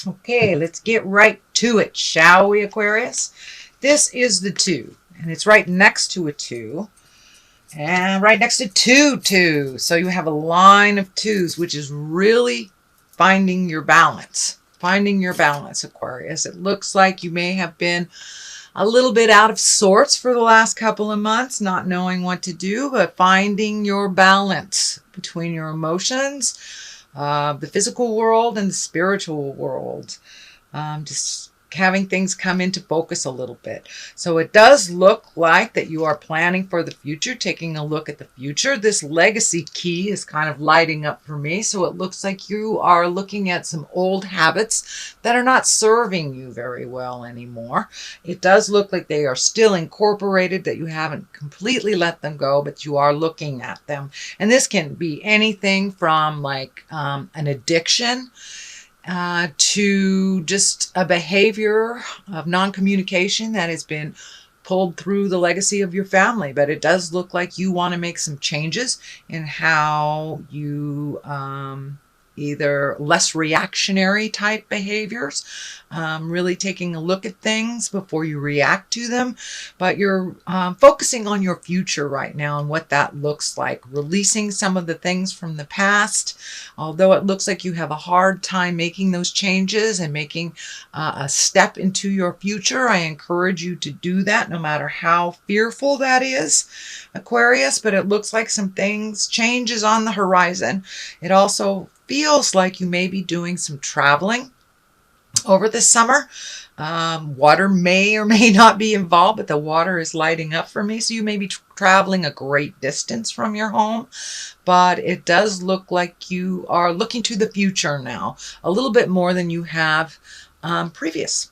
Okay, let's get right to it, shall we, Aquarius? This is the 2, and it's right next to a 2, and right next to 2, 2. So you have a line of 2s, which is really finding your balance. Finding your balance, Aquarius. It looks like you may have been a little bit out of sorts for the last couple of months, not knowing what to do, but finding your balance between your emotions, the physical world, and the spiritual world. Just having things come into focus a little bit. So it does look like that you are planning for the future, taking a look at the future. This legacy key is kind of lighting up for me. So it looks like you are looking at some old habits that are not serving you very well anymore. It does look like they are still incorporated, that you haven't completely let them go, but you are looking at them. And this can be anything from like an addiction to just a behavior of non-communication that has been pulled through the legacy of your family. But it does look like you want to make some changes in how you either less reactionary type behaviors, really taking a look at things before you react to them. But you're focusing on your future right now and what that looks like, releasing some of the things from the past. Although it looks like you have a hard time making those changes and making a step into your future, I encourage you to do that no matter how fearful that is, Aquarius. But it looks like some changes on the horizon. It also feels like you may be doing some traveling over the summer. Water may or may not be involved, but the water is lighting up for me. So you may be traveling a great distance from your home, but it does look like you are looking to the future now, a little bit more than you have previous.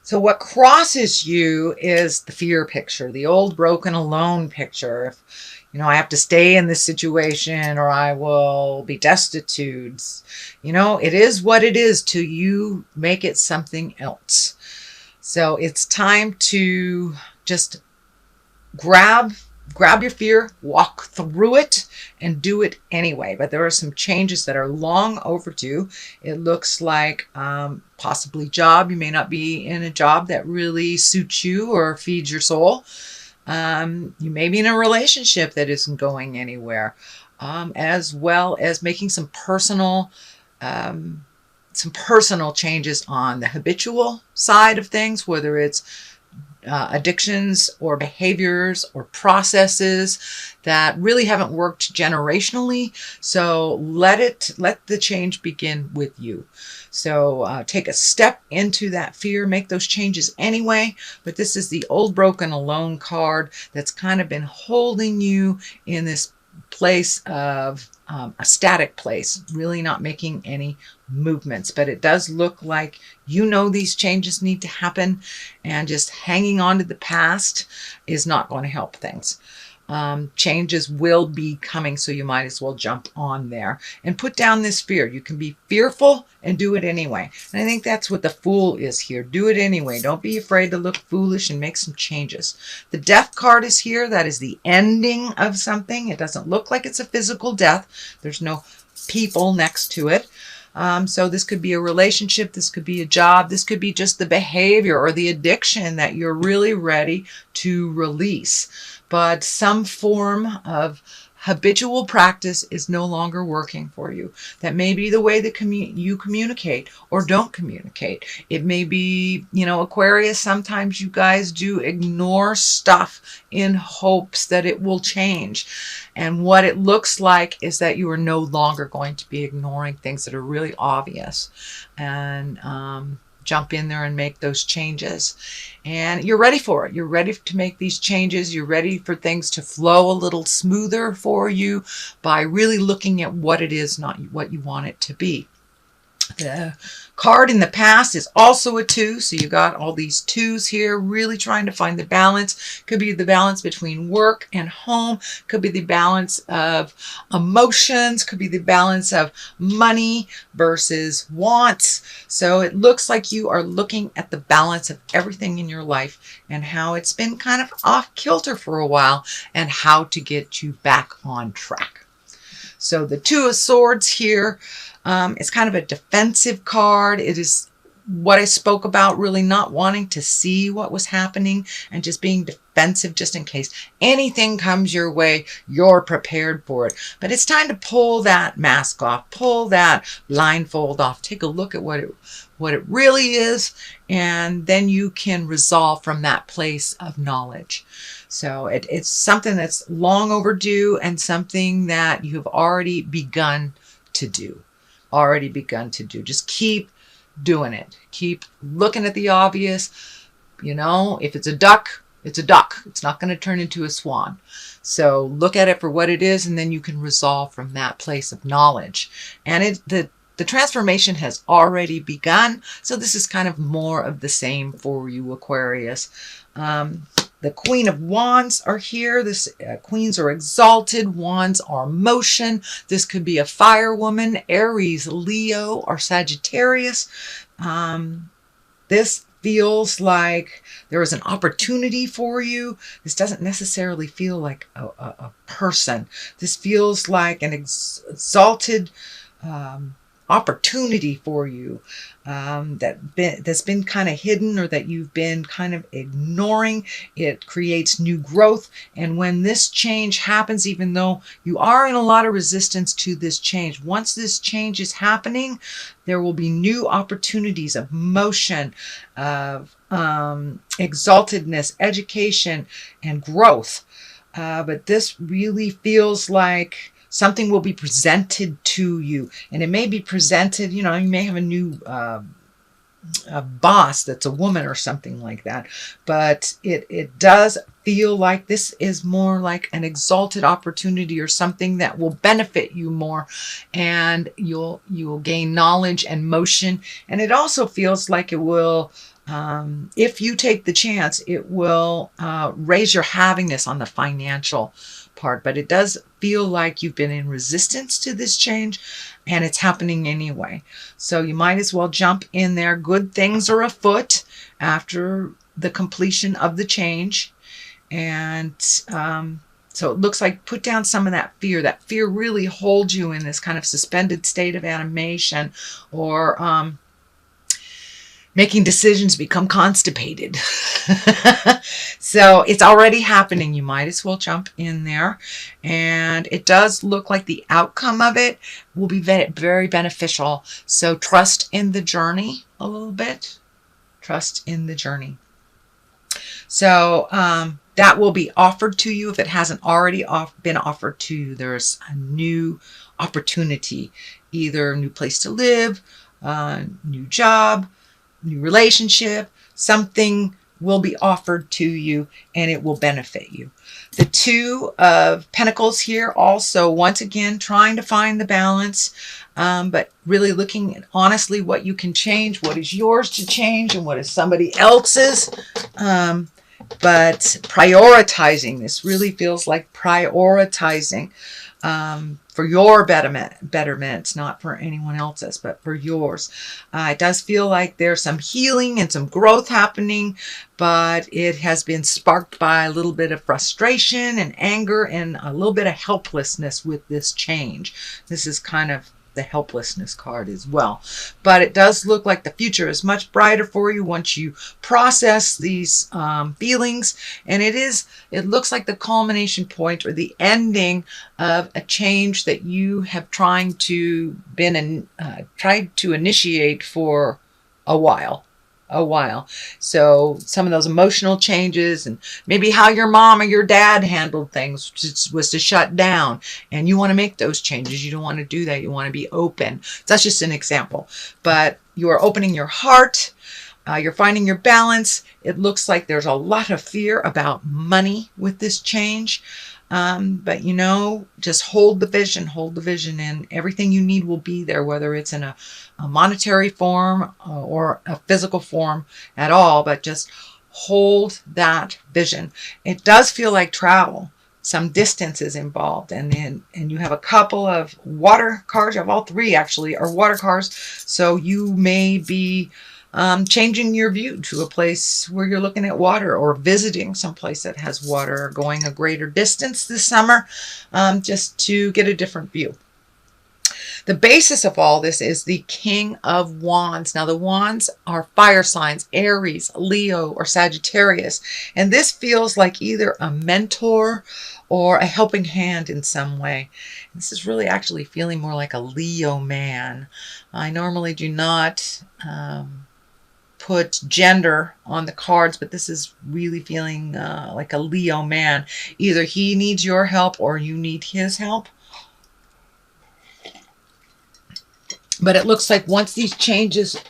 So what crosses you is the fear picture, the old broken alone picture. If, I have to stay in this situation or I will be destitute. It is what it is till you make it something else. So it's time to just grab your fear, walk through it, and do it anyway. But there are some changes that are long overdue. It looks like possibly job. You may not be in a job that really suits you or feeds your soul. You may be in a relationship that isn't going anywhere, as well as making some personal changes on the habitual side of things, whether it's addictions or behaviors or processes that really haven't worked generationally. So let the change begin with you. So take a step into that fear, make those changes anyway. But this is the old broken alone card that's kind of been holding you in this place of a static place, really not making any movements. But it does look like these changes need to happen, and just hanging on to the past is not going to help things. Changes will be coming, so you might as well jump on there and put down this fear. You can be fearful and do it anyway. And I think that's what the Fool is here. Do it anyway. Don't be afraid to look foolish and make some changes. The Death card is here. That is the ending of something. It doesn't look like it's a physical death. There's no people next to it. So this could be a relationship, this could be a job, this could be just the behavior or the addiction that you're really ready to release. But some form of habitual practice is no longer working for you. That may be the way that you communicate or don't communicate. It may be, Aquarius, sometimes you guys do ignore stuff in hopes that it will change. And what it looks like is that you are no longer going to be ignoring things that are really obvious. And jump in there and make those changes. And you're ready for it. You're ready to make these changes. You're ready for things to flow a little smoother for you by really looking at what it is, not what you want it to be. The card in the past is also a 2, so you got all these 2s here, really trying to find the balance. Could be the balance between work and home, could be the balance of emotions, could be the balance of money versus wants. So it looks like you are looking at the balance of everything in your life and how it's been kind of off kilter for a while and how to get you back on track. So the Two of Swords here is kind of a defensive card. It is what I spoke about, really not wanting to see what was happening and just being defensive just in case anything comes your way, you're prepared for it. But it's time to pull that mask off, pull that blindfold off, take a look at what it really is, and then you can resolve from that place of knowledge. So it's something that's long overdue and something that you have already begun to do. Just keep doing it. Keep looking at the obvious. You know, if it's a duck, it's a duck. It's not going to turn into a swan. So look at it for what it is, and then you can resolve from that place of knowledge. And the transformation has already begun. So this is kind of more of the same for you, Aquarius. The Queen of Wands are here. Queens are exalted. Wands are motion. This could be a fire woman, Aries, Leo, or Sagittarius. This feels like there is an opportunity for you. This doesn't necessarily feel like a person. This feels like an exalted opportunity for you that's been kind of hidden, or that you've been kind of ignoring. It creates new growth, and when this change happens, even though you are in a lot of resistance to this change, once this change is happening, there will be new opportunities of motion, of exaltedness, education, and growth. But this really feels like something will be presented to you, and it may be presented, you may have a new boss that's a woman or something like that, but it does feel like this is more like an exalted opportunity or something that will benefit you more, and you will gain knowledge and motion. And it also feels like it will, if you take the chance, it will raise your havingness on the financial part. But it does feel like you've been in resistance to this change, and it's happening anyway. So you might as well jump in there. Good things are afoot after the completion of the change. And so it looks like put down some of that fear. That fear really holds you in this kind of suspended state of animation, or making decisions become constipated. So it's already happening. You might as well jump in there. And it does look like the outcome of it will be very beneficial. So trust in the journey a little bit. Trust in the journey. So that will be offered to you if it hasn't already been offered to you. There's a new opportunity, either a new place to live, new job, new relationship. Something will be offered to you, and it will benefit you. The Two of Pentacles here also, once again, trying to find the balance, but really looking at honestly what you can change, what is yours to change, and what is somebody else's. But prioritizing, this really feels like prioritizing for your betterment, not for anyone else's, but for yours. It does feel like there's some healing and some growth happening, but it has been sparked by a little bit of frustration and anger and a little bit of helplessness with this change. This is kind of the helplessness card as well. But it does look like the future is much brighter for you once you process these feelings. And it looks like the culmination point, or the ending of a change that you have tried to initiate for a while. So some of those emotional changes, and maybe how your mom or your dad handled things was to shut down, and you want to make those changes. You don't want to do that. You want to be open. So that's just an example, but you are opening your heart. You're finding your balance. It looks like there's a lot of fear about money with this change. But just hold the vision, and everything you need will be there, whether it's in a monetary form or a physical form at all, but just hold that vision. It does feel like travel. Some distance is involved, and you have a couple of water cards. You have all three actually are water cards. So you may be changing your view to a place where you're looking at water, or visiting someplace that has water, or going a greater distance this summer just to get a different view. The basis of all this is the King of Wands. Now, the Wands are fire signs, Aries, Leo, or Sagittarius. And this feels like either a mentor or a helping hand in some way. This is really actually feeling more like a Leo man. I normally do not put gender on the cards, but this is really feeling like a Leo man. Either he needs your help or you need his help. But it looks like once these changes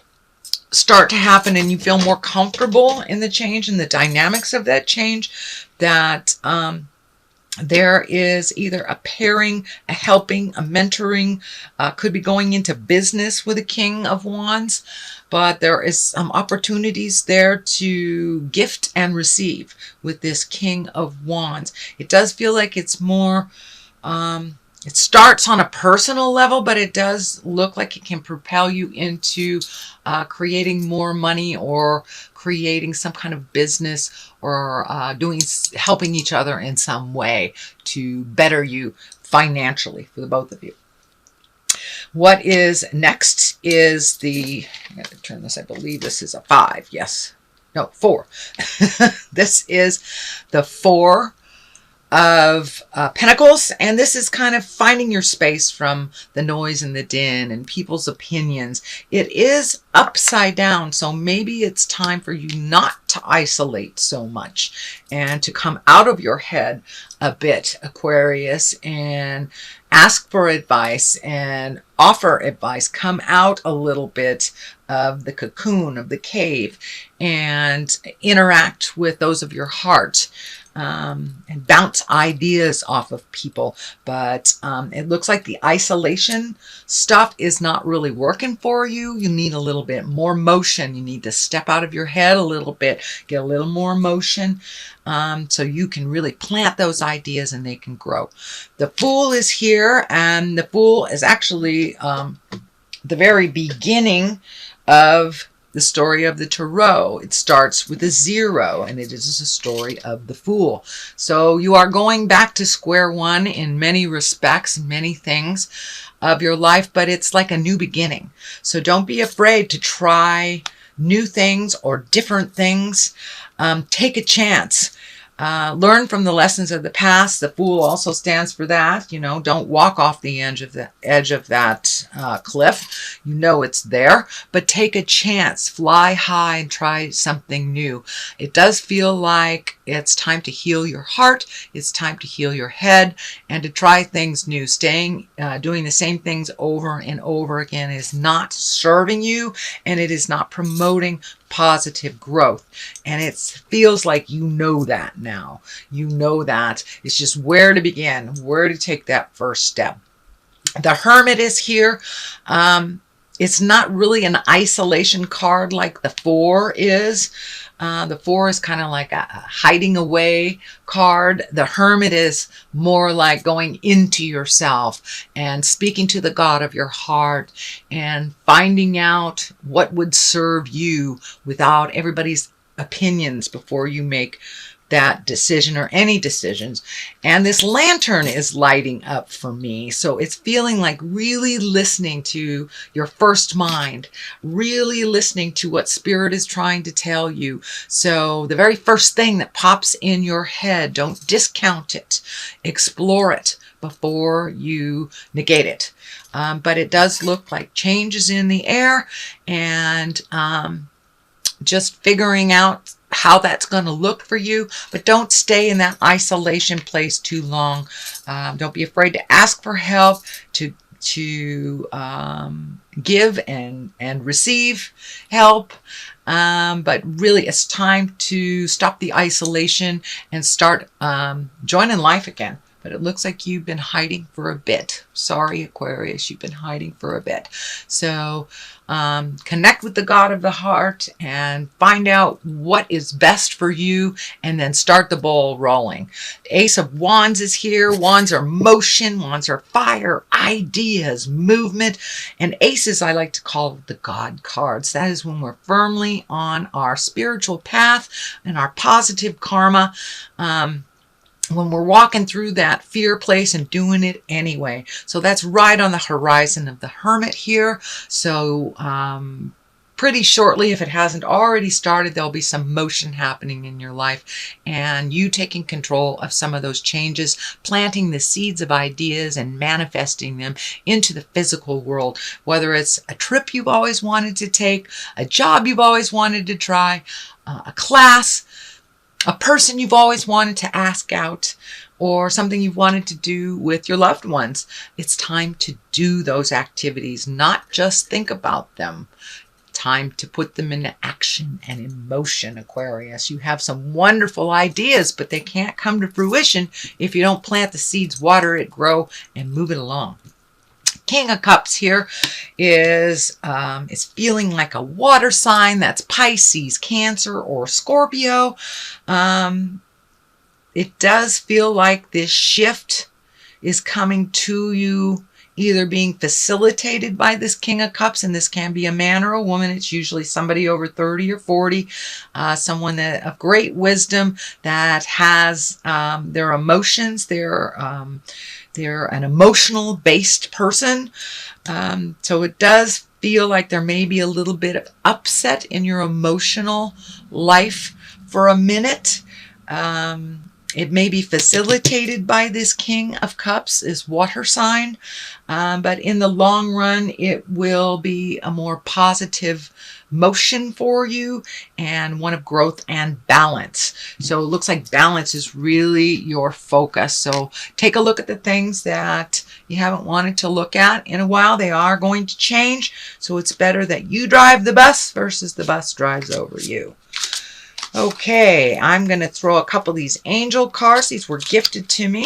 start to happen and you feel more comfortable in the change and the dynamics of that change, that there is either a pairing, a helping, a mentoring, could be going into business with a King of Wands, but there is some opportunities there to gift and receive with this King of Wands. It does feel like it's more, it starts on a personal level, but it does look like it can propel you into creating more money or creating some kind of business or helping each other in some way to better you financially for the both of you. What is next is I got to turn this, I believe this is a 5. Yes. No, 4. This is the 4 of Pentacles, and this is kind of finding your space from the noise and the din and people's opinions. It is upside down, so maybe it's time for you not to isolate so much and to come out of your head a bit, Aquarius, and ask for advice and offer advice. Come out a little bit of the cocoon, of the cave, and interact with those of your heart. And bounce ideas off of people. But it looks like the isolation stuff is not really working for you. You need a little bit more motion. You need to step out of your head a little bit, get a little more motion, so you can really plant those ideas and they can grow. The Fool is here, and the Fool is actually the very beginning of the story of the Tarot. It starts with a 0, and it is a story of the Fool. So you are going back to square one in many respects, many things of your life, but it's like a new beginning. So don't be afraid to try new things or different things. Take a chance. Learn from the lessons of the past. The Fool also stands for that. You know, don't walk off the edge of that cliff. You know it's there, but take a chance. Fly high and try something new. It does feel like it's time to heal your heart. It's time to heal your head and to try things new. Doing the same things over and over again is not serving you, and it is not promoting positive growth. And it feels like you know that now. You know that. It's just where to begin, where to take that first step. The Hermit is here. It's not really an isolation card like the 4 is. The 4 is kind of like a hiding away card. The Hermit is more like going into yourself and speaking to the God of your heart and finding out what would serve you without everybody's opinions before you make that decision or any decisions. And this lantern is lighting up for me. So it's feeling like really listening to your first mind, really listening to what Spirit is trying to tell you. So the very first thing that pops in your head, don't discount it. Explore it before you negate it. But it does look like change is in the air, and just figuring out how that's going to look for you. But don't stay in that isolation place too long. Don't be afraid to ask for help, to give and receive help. But really it's time to stop the isolation and start joining life again. But it looks like you've been hiding for a bit. Sorry, Aquarius, you've been hiding for a bit. So connect with the God of the heart and find out what is best for you, and then start the ball rolling. Ace of Wands is here. Wands are motion. Wands are fire, ideas, movement. And aces I like to call the God cards. That is when we're firmly on our spiritual path and our positive karma. when we're walking through that fear place and doing it anyway. So that's right on the horizon of the Hermit here. So pretty shortly, if it hasn't already started, there'll be some motion happening in your life, and you taking control of some of those changes, planting the seeds of ideas and manifesting them into the physical world, whether it's a trip you've always wanted to take, a job you've always wanted to try, a class, a person you've always wanted to ask out, or something you've wanted to do with your loved ones. It's time to do those activities, not just think about them. Time to put them into action and in motion, Aquarius. You have some wonderful ideas, but they can't come to fruition if you don't plant the seeds, water it, grow, and move it along. King of Cups here is feeling like a water sign. That's Pisces, Cancer, or Scorpio. It does feel like this shift is coming to you, either being facilitated by this King of Cups, and this can be a man or a woman. It's usually somebody over 30 or 40, someone that of great wisdom that has their emotions. They're an emotional based person. So it does feel like there may be a little bit of upset in your emotional life for a minute. It may be facilitated by this King of Cups, this water sign, but in the long run, it will be a more positive motion for you and one of growth and balance. So it looks like balance is really your focus. So take a look at the things that you haven't wanted to look at in a while. They are going to change. So it's better that you drive the bus versus the bus drives over you. Okay, I'm going to throw a couple of these angel cards. These were gifted to me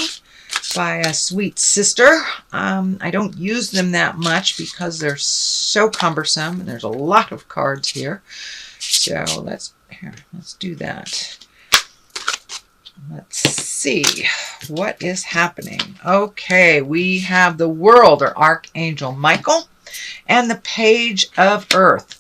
by a sweet sister. I don't use them that much because they're so cumbersome, and there's a lot of cards here. So let's do that. Let's see what is happening. Okay, we have the World, or Archangel Michael, and the Page of Earth.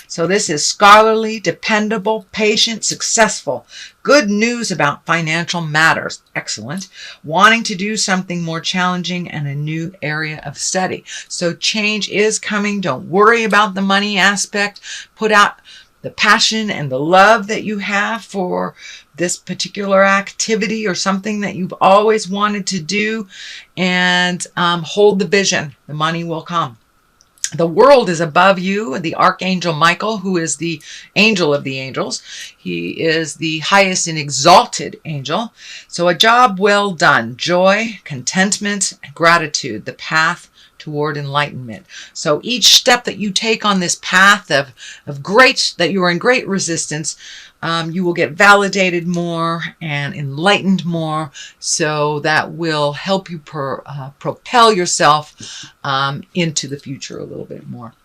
So this is scholarly, dependable, patient, successful. Good news about financial matters. Excellent. Wanting to do something more challenging and a new area of study. So change is coming. Don't worry about the money aspect. Put out the passion and the love that you have for this particular activity or something that you've always wanted to do, and hold the vision. The money will come. The World is above you, the Archangel Michael, who is the angel of the angels. He is the highest and exalted angel. So a job well done, joy, contentment, gratitude, the path toward enlightenment. So each step that you take on this path of that you are in great resistance, you will get validated more and enlightened more. So that will help you propel yourself into the future a little bit more.